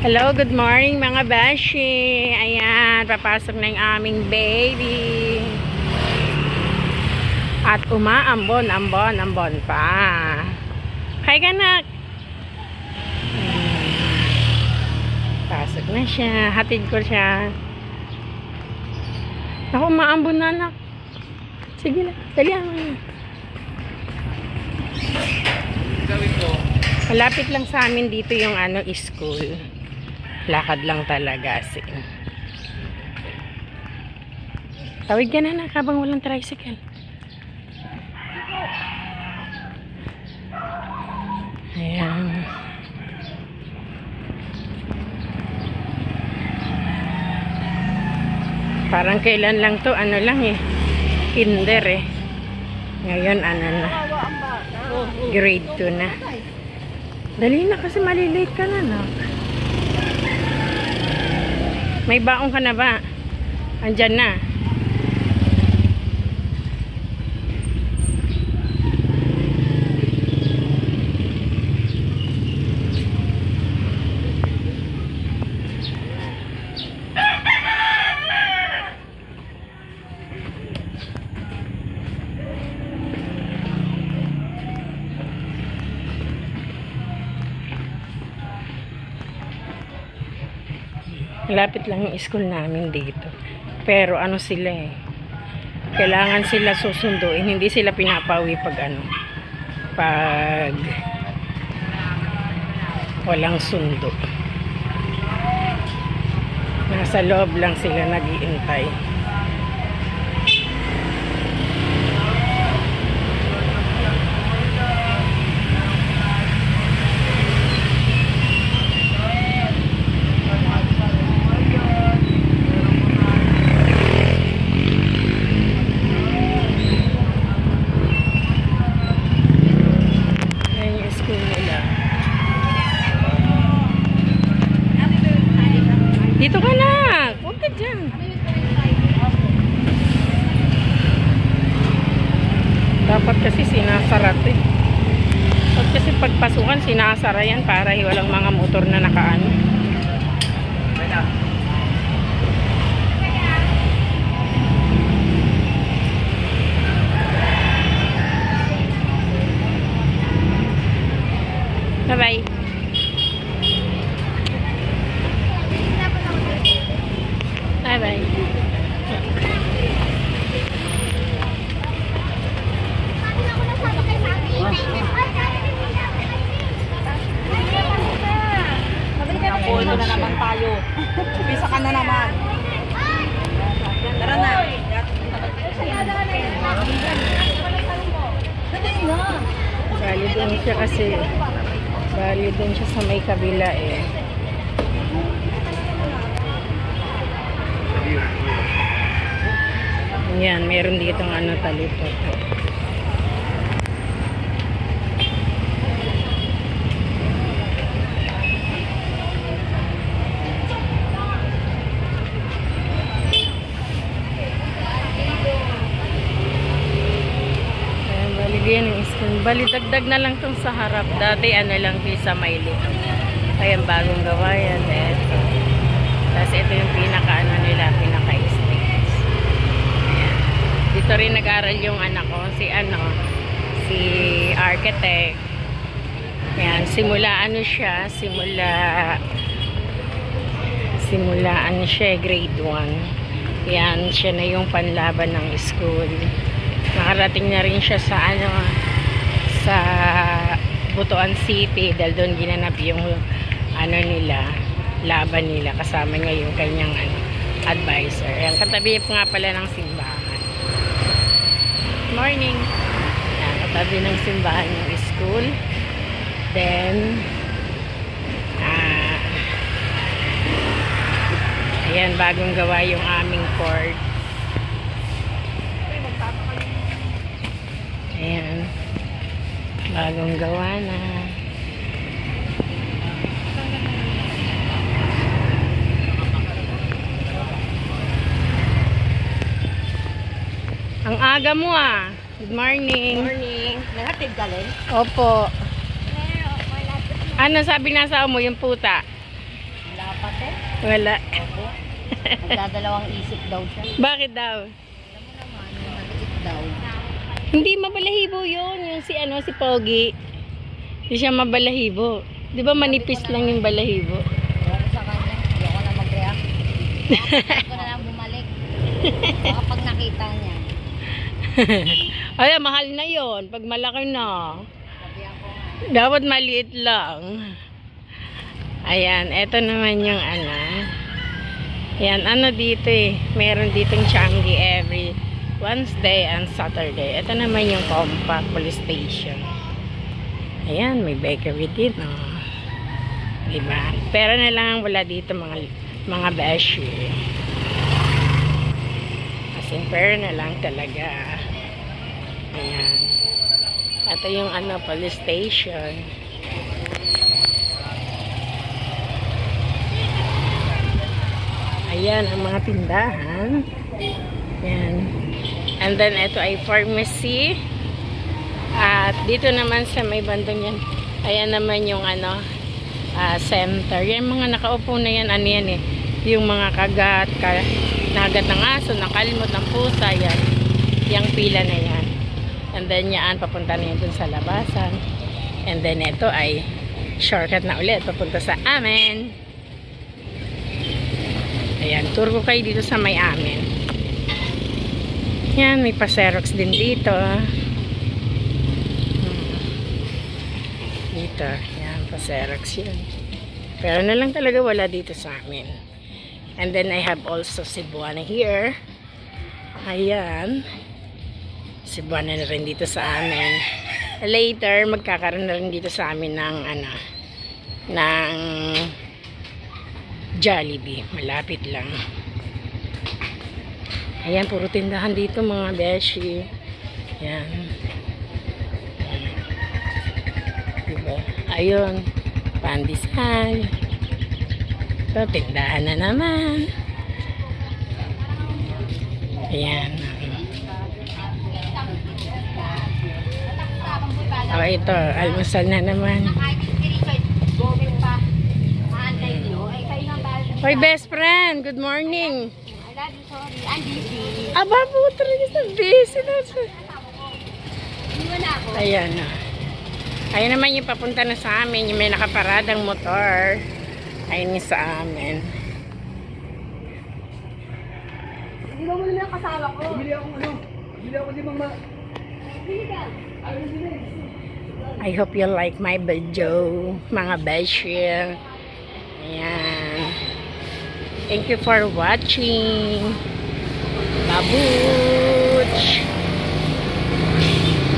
Hello, good morning mga beshi. Ayan, papasok na yung aming baby. At umaambon pa. Hi kanak. Pasok na siya. Hatid ko siya. Ako, umaambon na anak. Sige lang, dali ako. Malapit lang sa amin dito yung school. Lakad lang talaga as in. Tawid ka na nak habang walang tricycle. Ayan. Parang kailan lang to, kinder eh. Ngayon na. Grade 2 na. Dali na kasi malilate ka na, no? May baong ka na ba? Andyan na. Lapit lang yung school namin dito. Pero sila eh. Kailangan sila susunduin. Hindi sila pinapauwi pag pag walang sundo. Nasa loob lang sila nag-iintay. Dito ka na. Huwag ka dyan. Dapat kasi sinasara ito eh. Dapat kasi pagpasukan sinasara yan para walang mga motor na nakaano. Bye-bye. Bye-bye. Polo na naman tayo. Upisa ka na naman. Tara na. Bali doon siya kasi. Bali doon siya sa may kabila eh. Yan, meron dito ng talipot. Ayan, baligyan ng school. Bali, dagdag na lang itong sa harap. Dati lang sa Maili. Ayan, bagong gawa yan. Eto. Tapos ito yung nila, pinaka-stage. Dito rin nag-aral yung anak ko, si architect. Yan, simula grade 1. Yan, siya na yung panlaban ng school. Nakarating na rin siya sa Butuan City dahil doon ginanap yung laban nila. Kasama niya yung kanyang advisor. Yan, katabi nga pala ng simbahan. Morning. Yan, katabi ng simbahan yung school. Then ayan, bagong gawa yung aming court. Ayan, bagong gawa na. Ang aga mo ah. Good morning. Morning. Nahatid galing? Opo. Ano sabi na sa mo yung puta? Pate? Wala. Opo. Nagdadalawang isip daw siya. Bakit daw? Alam mo naman, yung maliit daw. Hindi mabalahibo yun. Yung si ano, si Pogi. Hindi siya mabalahibo. Di ba manipis lang yung balahibo? Ewan ko sa kanya. Hindi ako na mag-react. Hindi ko na lang bumalik. Baka pag nakita niya. Ay, mahal na yon pag malaki na. Sabihan ko nga. Dapat maliit lang. Ayan, eto naman yung ano. Ayan, ano dito eh. Meron ditong Changi every Wednesday and Saturday. Ito naman yung Compact Police Station. Ayan, may bakery din, oh. Diba? Pero na lang wala dito mga beshi. As in, pero na lang talaga. Ayan. Ito yung ano, police station. Ayan, ang mga tindahan. Ayan. And then, ito ay pharmacy. At dito naman sa may bandang yan, ayan naman yung ano, center. Yan mga nakaupo na yan, ano yan eh. Yung mga nagat ng aso, nakalmot ng pusa, yan. Yung pila na yan. And then, yan, papunta na yun dun sa labasan. And then, ito ay shortcut na ulit, papunta sa amin. Ayan, tour ko kayo dito sa may amin. Yan, may pa-Xerox din dito. Dito, yan, pa-Xerox yun. Pero na lang talaga wala dito sa amin. And then I have also Cebuana here. Ayan. Cebuana na rin dito sa amin. Later, magkakaroon na rin dito sa amin ng ano, ng Jollibee. Malapit lang. Ayan, puro tindahan dito mga beshi. Ayan. Diba? Ayun. Pandesal. Ito, tindahan na naman. Ayan. O, ito. Almusal na naman. Hoy, best friend. Good morning. Aba po, talaga sa busy na. Ayan na. Ayun naman yung papunta na sa amin. Yung may nakaparadang motor. Ayun yung sa amin. Hindi mo muna yung kasama ko. Bumili ako ano? Bumili ako di mama. I hope you like my video, mga beshi. Ayan. Thank you for watching. Babu!